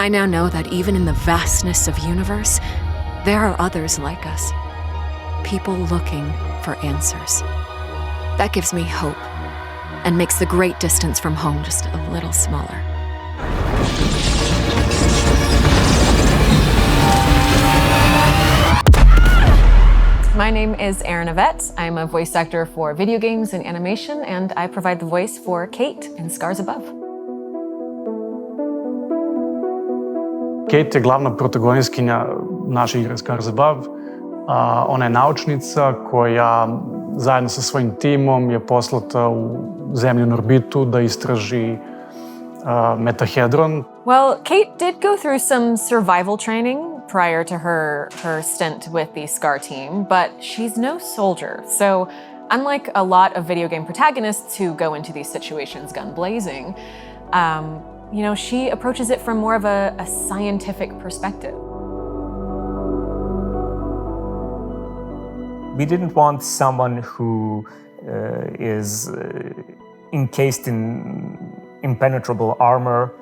I now know that even in the vastness of universe, there are others like us. People looking for answers. That gives me hope and makes the great distance from home just a little smaller. My name is Erin Yvette. I'm a voice actor for video games and animation, and I provide the voice for Kate in Scars Above. Kate je glavna protagonistkinja naše igre Scars Above. Ona je naučnica koja zajedno sa svojim timom je poslata u zemljinu orbitu da istraži metahedron. Well, Kate did go through some survival training prior to her stint with the SCAR team, but she's no soldier. So unlike a lot of video game protagonists who go into these situations gun blazing, she approaches it from more of a scientific perspective. We didn't want someone who is encased in impenetrable armor.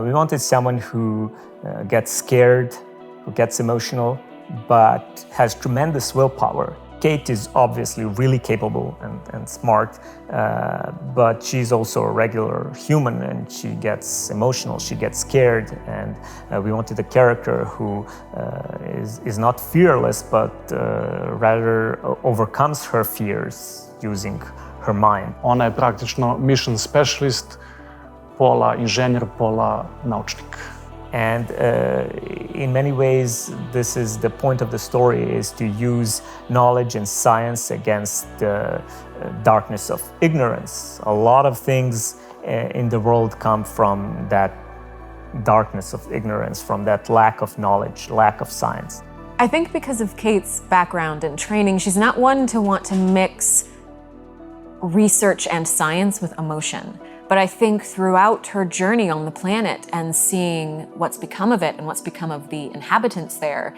We wanted someone who gets scared, who gets emotional, but has tremendous willpower. Kate is obviously really capable and smart, but she's also a regular human and she gets emotional, she gets scared, and we wanted a character who is not fearless, but rather overcomes her fears using her mind. Ona je praktično mission specialist, pola inženjer, pola naučnik. And in many ways, this is the point of the story, is to use knowledge and science against the darkness of ignorance. A lot of things in the world come from that darkness of ignorance, from that lack of knowledge, lack of science. I think because of Kate's background and training, she's not one to want to mix research and science with emotion. But I think throughout her journey on the planet and seeing what's become of it and what's become of the inhabitants there,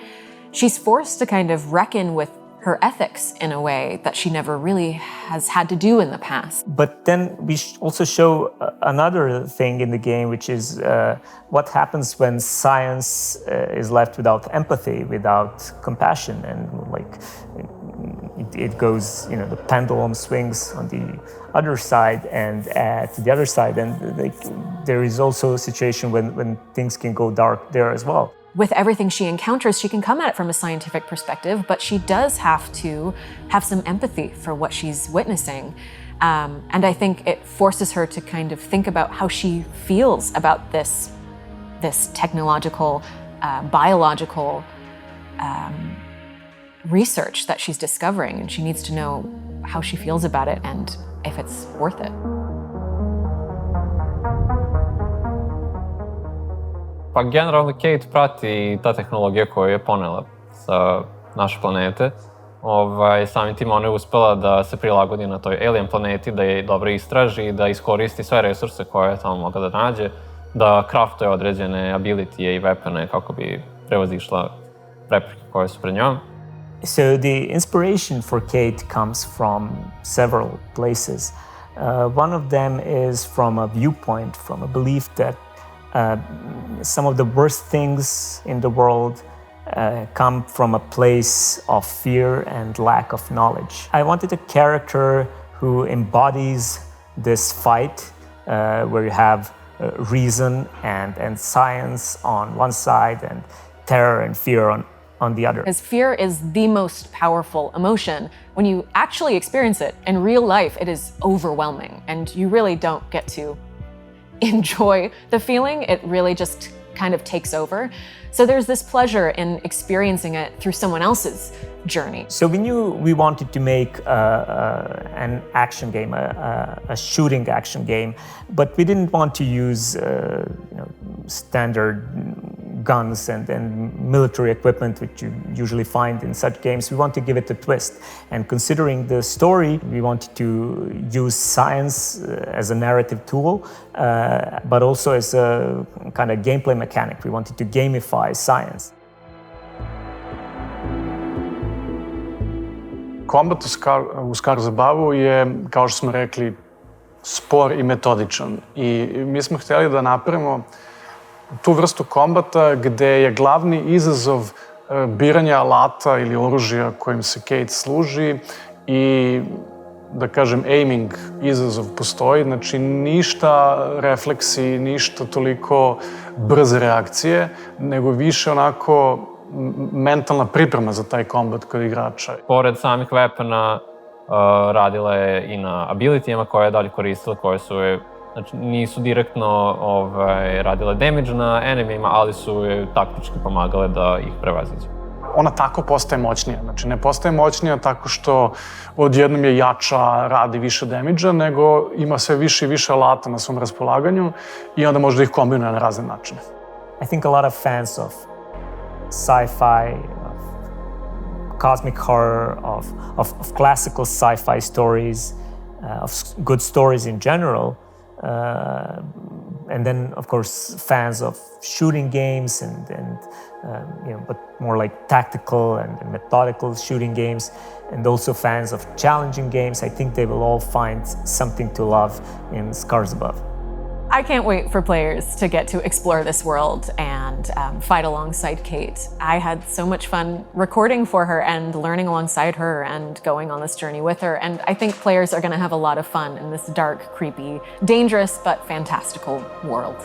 she's forced to kind of reckon with her ethics in a way that she never really has had to do in the past. But then we also show another thing in the game, which is what happens when science is left without empathy, without compassion, and it goes, the pendulum swings on the other side and to the other side, and there is also a situation when things can go dark there as well. With everything she encounters, she can come at it from a scientific perspective, but she does have to have some empathy for what she's witnessing. And I think it forces her to kind of think about how she feels about this technological, biological research that she's discovering, and she needs to know how she feels about it and if it's worth it. Pa generalno Kate prati ta tehnologija koju je ponela sa naše planete. Samim tim ona je uspela da se prilagodi na toj alien planeti, da je dobro istraži i da iskoristi sve resurse koje je tamo mogla da nađe, da craftuje određene abilitije i weapone kako bi prevazišla prepreke koje su pred njom. So the inspiration for Kate comes from several places. One of them is from a viewpoint, from a belief that some of the worst things in the world come from a place of fear and lack of knowledge. I wanted a character who embodies this fight where you have reason and science on one side and terror and fear on the other. Because fear is the most powerful emotion. When you actually experience it in real life, it is overwhelming, and you really don't get to enjoy the feeling. It really just kind of takes over. So there's this pleasure in experiencing it through someone else's journey. So we knew we wanted to make an action game, a shooting action game, but we didn't want to use standard guns and military equipment which you usually find in such games. We want to give it a twist. And considering the story, we wanted to use science as a narrative tool, but also as a kind of gameplay mechanic. We wanted to gamify science. Kombat u Scars Abavu je, kao što smo rekli, spor i metodičan. I mi smo htjeli da napravimo tu vrstu kombata gde je glavni izazov biranje alata ili oružja kojim se Kate služi i, da kažem, aiming izazov postoji, znači ništa refleksi, ništa toliko brze reakcije, nego više onako mentalna priprema za taj kombat kod igrača. Pored samih weapona, radila je i na abilityjama koje je dalje koristila, koje su je, znači nisu direktno radile damage na enemijima, ali su je taktički pomagale da ih prevaziđe. Ona tako postaje moćnija. Znači, ne postaje moćnija tako što odjednom je jača, radi više damage-a, nego ima sve više i više alata na svom raspolaganju i onda može da ih kombinuje na razne načine. I think a lot of fans of sci-fi, of cosmic horror, of classical sci-fi stories, of good stories in general, and then, of course, fans of shooting games but more like tactical and methodical shooting games, and also fans of challenging games. I think they will all find something to love in Scars Above. I can't wait for players to get to explore this world and fight alongside Kate. I had so much fun recording for her and learning alongside her and going on this journey with her. And I think players are going to have a lot of fun in this dark, creepy, dangerous, but fantastical world.